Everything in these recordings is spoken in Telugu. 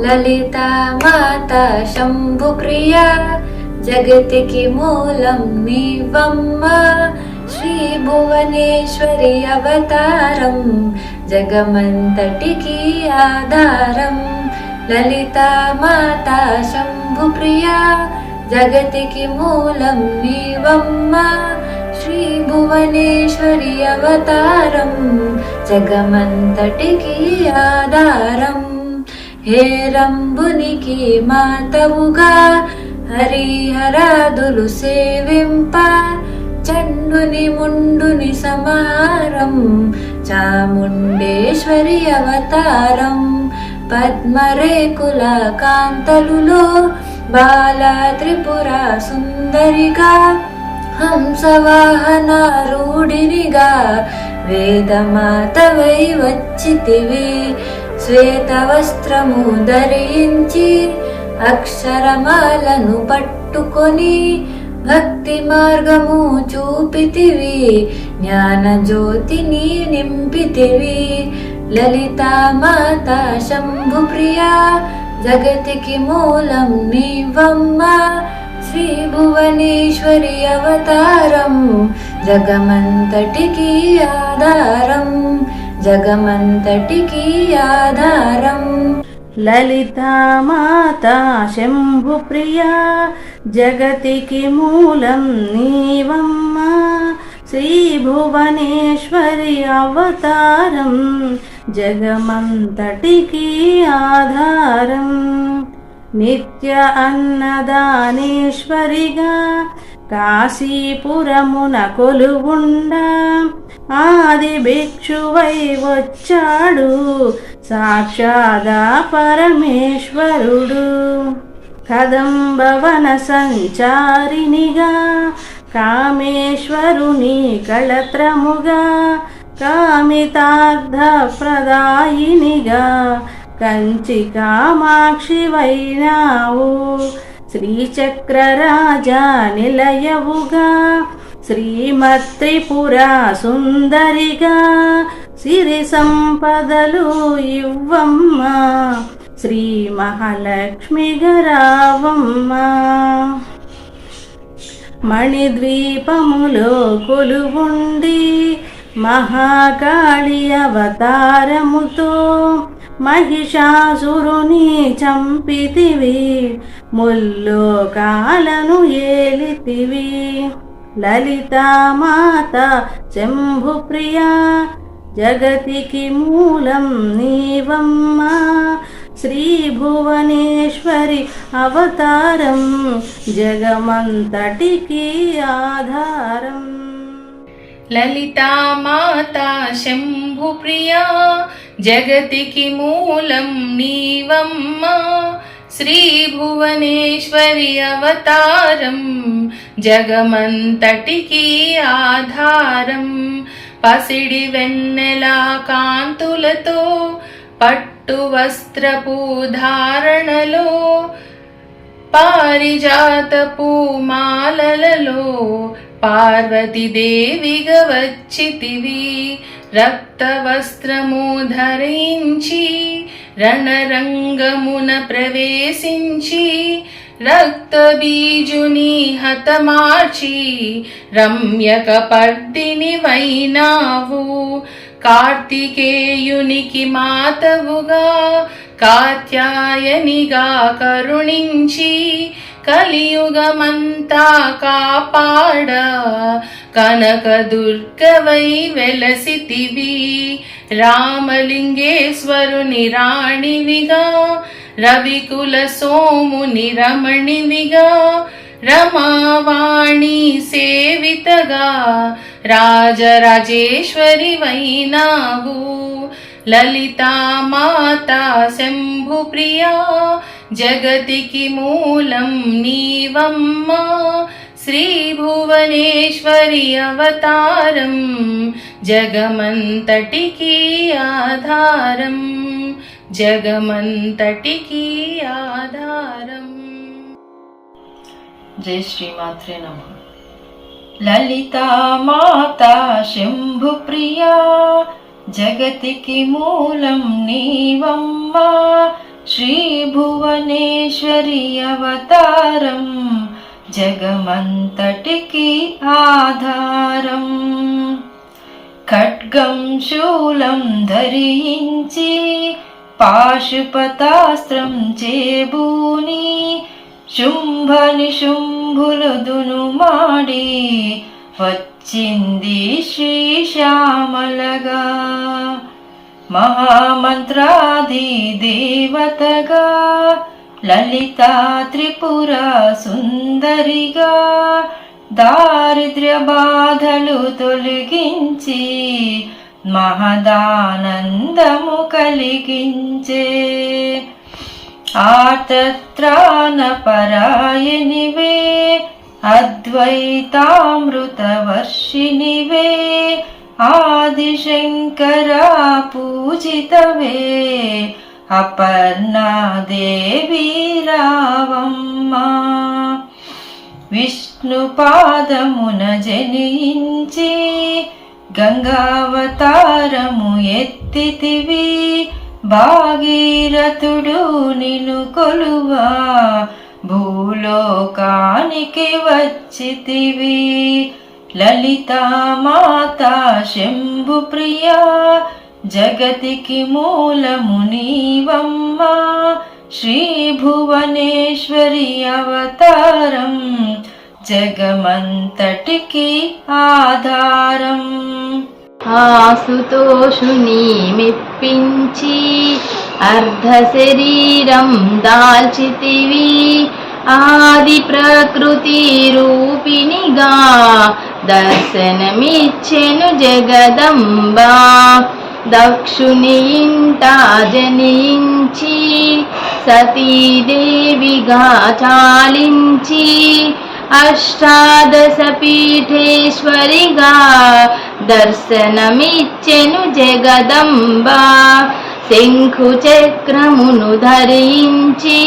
లలితా మాతా శంభుప్రియా జగతికి మూలం నీవమ్మ శ్రీ భువనేశ్వరి అవతారం జగమంతటికి ఆధారం లలితా మాతా శంభుప్రియా జగతికి మూలం నీవమ్మ శ్రీ భువనేశ్వరి అవతారం జగమంతటికి ఆధారం హేరంబునికి మాతవుగా హరిహరాదులు సేవింప చండుని ముండుని సమారం చాముండేశ్వరి అవతారం పద్మరేకుల కాంతలులో బాల త్రిపుర సుందరిగా హంసవాహనారూఢినిగా వేదమాతవై వచ్చితివి శ్వేత వస్త్రము ధరించి అక్షరమాలను పట్టుకొని భక్తి మార్గము చూపితివి జ్ఞాన జ్యోతిని నింపితివి లలితా మాతా శంభుప్రియా జగతికి మూలం నీవమ్మ శ్రీ భువనేశ్వరి అవతారం జగమంతటికి ఆధారం జగమంతటికి ఆధారం లలితా మాతా శంభుప్రియా జగతికి మూలం నీవమ్మ శ్రీ భువనేశ్వరి అవతారం జగమంతటికి ఆధారం నిత్య అన్నదానేశ్వరిగా కాశీపురమున కొలువుండా ఆది భిక్షువై వచ్చాడు సాక్షాదా పరమేశ్వరుడు కదంబవన సంచారినిగా కామేశ్వరుని కళత్రముగా కామితార్థ ప్రదాయినిగా కంచి కామాక్షివైనావు శ్రీచక్రరాజా నిలయవుగా శ్రీమత్రిపురా సుందరిగా సిరి సంపదలు ఇవ్వమ్మ శ్రీ మహాలక్ష్మి గరావమ్మ మణిద్వీపములో కొలువుండి మహాకాళి అవతారముతో మహిషాసురుని చంపితివి ముల్లోకాలను ఏలితివి లలితా మాతా శంభుప్రియా జగతికి మూలం నీవమ్మ శ్రీ భువనేశ్వరి అవతారం జగమంతటికి ఆధారం లలితా మాతా శంభుప్రియా జగతికి మూలం నీవమ్మ శ్రీ భువనేశ్వరి అవతారం జగమంతటికి ఆధారం పసిడి వెన్నెల కాంతులతో పట్టు వస్త్రపు ధారణలో పారిజాతపు మాలలలో పార్వతీదేవిగా వచ్చితివి రక్త వస్త్రము ధరించి రణరంగమున ప్రవేశించి రక్త బీజుని హతమార్చి రమ్యక పర్దిని వైనావు కార్తికేయునికి మాతవుగా కాత్యాయనిగా కరుణించి కలియుగమంతా కాపాడ కనక దుర్గవై వెలసితివి రామలింగేశ్వరుని రాణివిగా రవికుల సోముని రమణివిగా రమావాణి సేవితగా రాజరాజేశ్వరి వైనావు లలితా మాతా శంభుప్రియా జగతికి మూలం నీవమ్మ శ్రీ భువనేశ్వరి అవతారం జగమంతటికి ఆధారం జగమంతటికి ఆధారం. జై శ్రీమాత్రే నమః. లలితా మాతా శంభుప్రియా జగతికి మూలం నీవమ్మ శ్రీభువనేశ్వరి అవతారం జగమంతటికి ఆధారం. ఖడ్గం శూలం ధరించి పాశుపతాస్త్రం చేబూని శుంభ నిశుంభులు దునుమాడి వచ్చింది శ్రీశ్యామలగా. మహామంత్రాది దేవతగా లలితా త్రిపుర సుందరిగా దారిద్ర్య బాధలు తొలగించి మహదానందము కలిగించే. ఆర్తత్రాణ పరాయణివే అద్వైతామృత వర్షిణివే ఆదిశంకరా పూజితవే అపర్ణా దేవి రావమ్మా. విష్ణు పాదమున జనించి గంగావతారము ఎత్తితివి భాగీరథుడు నిన్ను కొలువా భూలోకానికి వచ్చితివి. లలితా మాతా శంభు ప్రియా జగతికి మూలము నీవమ్మా. శ్రీ భువనేశ్వరి అవతారం జగమంతటికి ఆధారం. ఆసుతోషుని మెప్పించి అర్ధ శరీరం దాల్చితివి ఆది ప్రకృతి రూపిణిగా దర్శనమిచ్చెను జగదంబా. దక్షుని ఇంట జనించి సతీదేవిగా చాలించి అష్టాదశ పీఠేశ్వరిగా దర్శనమిచ్చెను జగదంబా. శంఖు చక్రమును ధరించి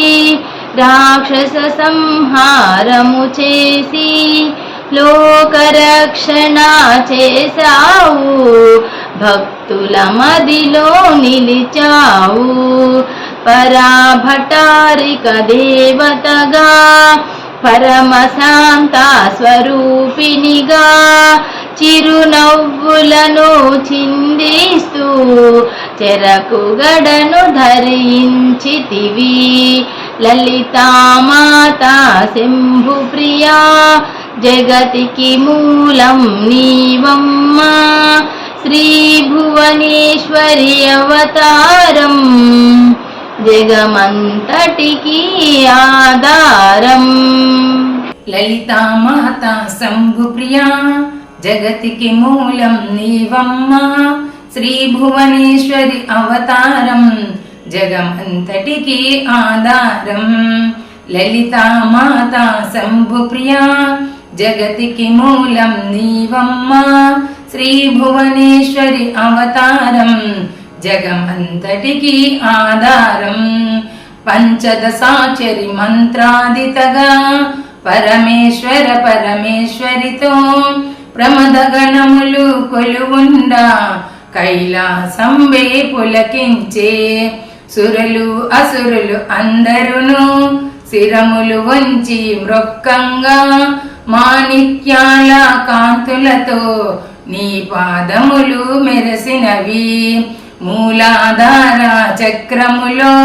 రాక్షస సంహారము చేసి లోకరక్షణ చేసావు భక్తుల మదిలో నిలిచావు. పరాభటారిక దేవతగా పరమశాంత స్వరూపిణిగా చిరునవ్వులను చిందిస్తూ చెరకు గడను ధరించితివి. లలితా మాతా శంభు ప్రియా జగతికి మూలం నీవమ్మా. శ్రీ భువనేశ్వరి అవతారం జగమంతటికి ఆధారం. లలితా మాతా శంభు ప్రియా జగతికి మూలం నీవమ్మా. శ్రీ భువనేశ్వరి అవతారం జగమంతటికి ఆధారం. లలితా మాతా శంభు ప్రియా జగతికి మూలం నీవమ్మా. శ్రీ భువనేశ్వరి అవతారం జగమంతటికి ఆధారం. పంచదశాచరి మంత్రాదితగా పరమేశ్వర పరమేశ్వరితో ప్రమదగణములు కొలువుండా కైలాసంబే పులకించే. సురులు అసురులు అందరును శిరములు వంచి మృక్కంగా మాణిక్యాల కాంతులతో నీ పాదములు మెరసినవి. మూలాధార చక్రములో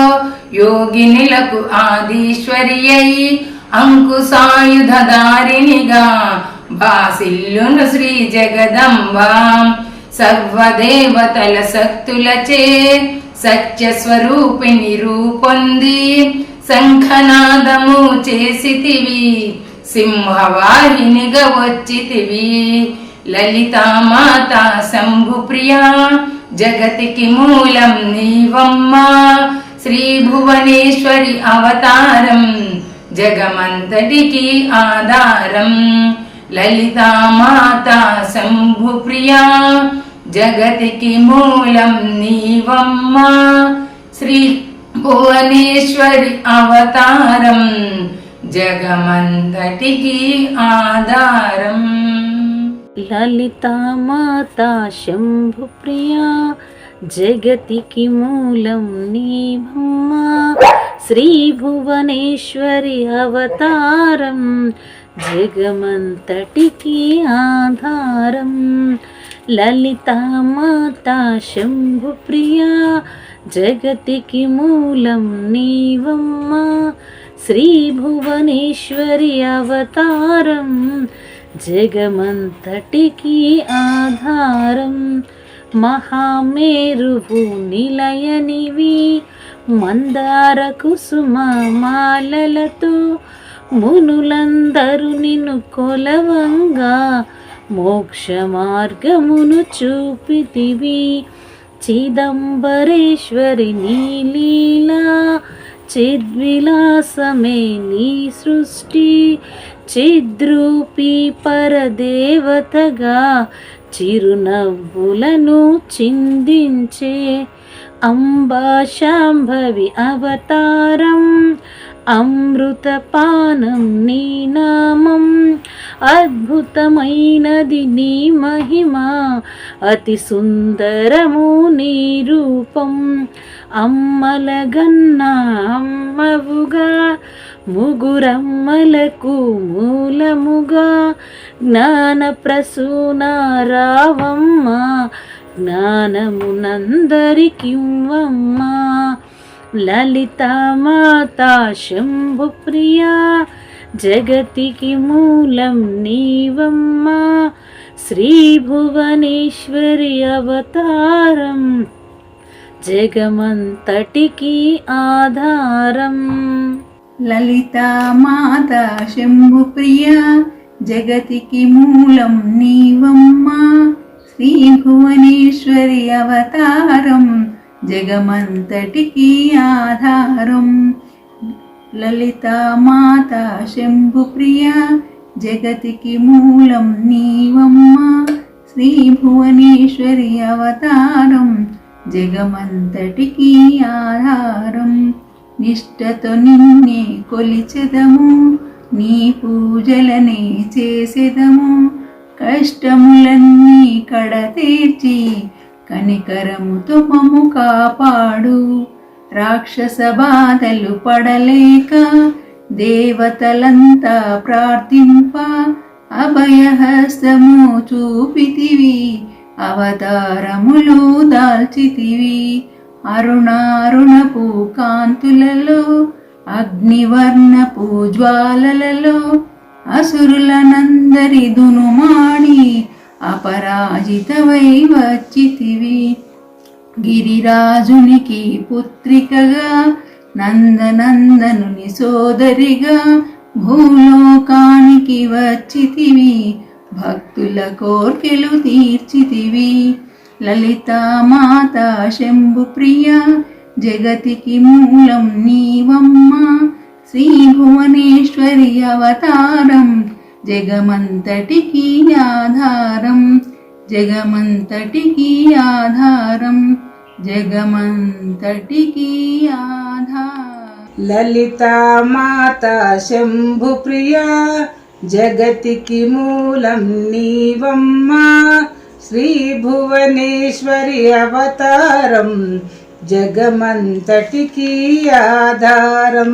యోగినులకు ఆదీశ్వరి అయి అంకుశాయుధారినిగా బాసిల్లును శ్రీ జగదంబ. సర్వదేవతల శక్తులచే సత్య స్వరూపిణి రూపొంది శంఖనాదము చేసితివి సింహవాహినిగా వచ్చితివి. లలితా మాతా శంభు ప్రియా జగతికి మూలం నీవమ్మా. శ్రీ భువనేశ్వరి అవతారం జగమంతటికి ఆధారం. లలితా మాతా శంభు ప్రియా జగతికి మూలం నీవమ్మా. శ్రీ భువనేశ్వరి అవతారం జగమంతటికి ఆధారం. లలితా మాతా శంభు ప్రియా జగతికి మూలం నీవమ్మా శ్రీ భువనేశ్వరి అవతారం జగమంతటికి ఆధారం లలితామాతా శంభుప్రియా జగతికి మూలం నీవమ్మా శ్రీ భువనేశ్వరి అవతారం జగమంతటికి ఆధారం మహామేరువు నిలయనివి మందార కుసుమాలతో మునులందరూ నిన్ను కొలవంగా మోక్ష మార్గమును చూపితివి చిదంబరేశ్వరి నీలీలా చిద్విలాసమే నీ సృష్టి చిద్రూపీ పరదేవతగా చిరునవ్వులను చిందించే అంబా శాంభవి అవతారం అమృతపానం నీ నామం అద్భుతమైనది నీ మహిమ అతి సుందరము నీ రూపం అమ్మలగన్నా అమ్మవుగా ముగురమ్మలకు మూలముగా జ్ఞాన ప్రసూన రావమ్మ జ్ఞానమునందరికివ్వమ్మా లలితామాతా శంభుప్రియా జగతికి మూలం నీవమ్మా శ్రీ భువనేశ్వరి అవతారం జగమంతటికి ఆధారం లలితామాతా శంభుప్రియా జగతికి మూలం నీవమ్మా శ్రీ భువనేశ్వరి అవతారం జగమంతటికి ఆధారం లలితామాతా శంభుప్రియా జగతికి మూలం నీవమ్మా శ్రీ భువనేశ్వరి అవతారం జగమంతటికి ఆధారం నిష్టతో నిన్నే కొలిచెదము నీ పూజలనే చేసెదము కష్టములన్నీ కడతీర్చి కనికరముతో మము కాపాడు రాక్షస బాధలు పడలేక దేవతలంతా ప్రార్థింప అభయహస్తము చూపితివి అవతారములు దాల్చితివి అరుణారుణపు కాంతులలో అగ్నివర్ణపు జ్వాలలలో అసురులనందరి దునుమాడి అపరాజితవై వచ్చితివి గిరిరాజునికి పుత్రికగా నందనందనుని సోదరిగా భూలోకానికి వచ్చితివి భక్తుల కోర్కెలు తీర్చితివి లలితామాతా శంభుప్రియా జగతికి మూలం నీవమ్మా శ్రీ భువనేశ్వరి అవతారం జగమంతటికి ఆధారం జగమంతటికి ఆధారం జగమంతటికి ఆధారం లలితామాతా శంభుప్రియా జగతికి మూలం నీవమ్మా శ్రీ భువనేశ్వరి అవతారం జగమంతటికి ఆధారం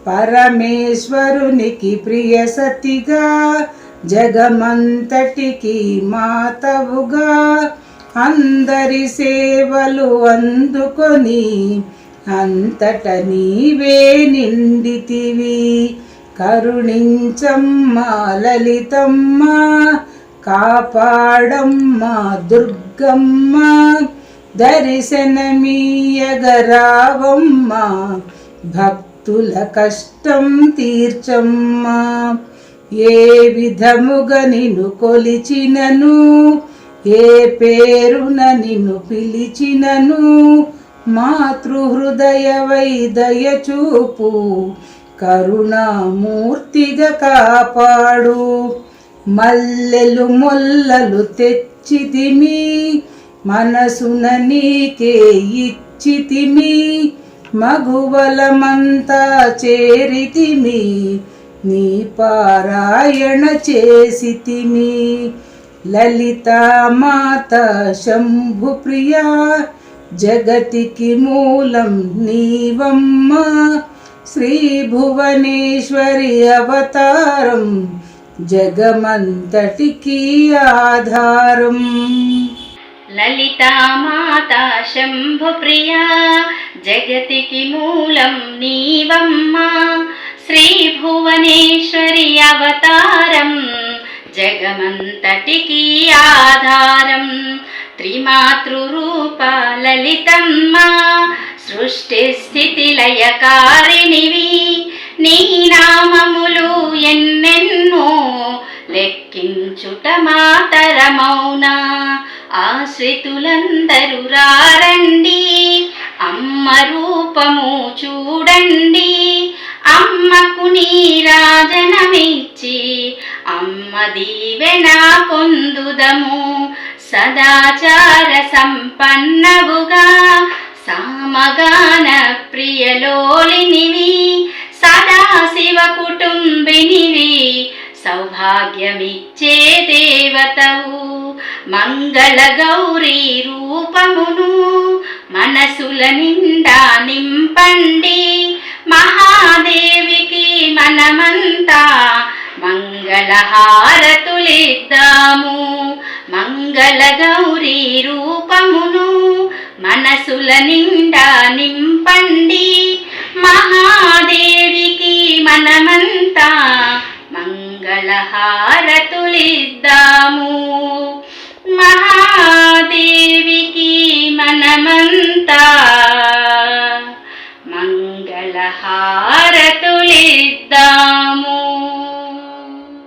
పరమేశ్వరునికి ప్రియ సతిగా జగమంతటికి మాతవుగా అందరి సేవలు అందుకొని అంతట నీవే నిండితివి కరుణించమ్మా లలితమ్మ కాపాడమ్మా దుర్గమ్మ దర్శనమీయగరావమ్మా భక్తుల కష్టం తీర్చమ్మా ఏ విధముగా నిన్ను కొలిచినను ఏ పేరున నిన్ను పిలిచినను మాతృహృదయవై దయచూపు కరుణామూర్తిగా కాపాడు మల్లెలు మొల్లలు తెచ్చితిమి మనసున నీకే ఇచ్చితిమి మగువలమంతా చేరితిమి నీ పారాయణ చేసితిమి లలితా మాతా శంభుప్రియా జగతికి మూలం నీవమ్మ శ్రీ భువనేశ్వరి అవతారం జగమంతటికి ఆధారం. లలితా మాతా శంభుప్రియా జగతికి మూలం నీవమ్మ శ్రీ భువనేశ్వరి అవతారం జగమంతటికి ఆధారం. త్రిమాతృరూప లలితమ్మ సృష్టి స్థితి లయకారిణివి నీ నామములు ఎన్నెన్నో లెక్కించుట మాతరమౌనా. ఆశ్రితులందరూ రారండి అమ్మ రూపము చూడండి. అమ్మకు నీరాజనమిచ్చి అమ్మ దీవెన పొందుదము. సదాచార సంపన్నవుగా సామగాన ప్రియలోలినివి సదాశివ కుటుంబినివి సౌభాగ్యమిచ్చే దేవతవు. మంగళ గౌరీ రూపమును మనసుల నిండా నింపండి. మహాదేవికి మనమంతా మంగళహారతులిద్దాము. మంగళ గౌరీ రూపమును మనసుల నిండా నింపండి. మహాదేవికి మనమంతా మంగళహారతులిద్దాము. మహాదేవికి మనమంతా మంగళహారతులిద్దాము.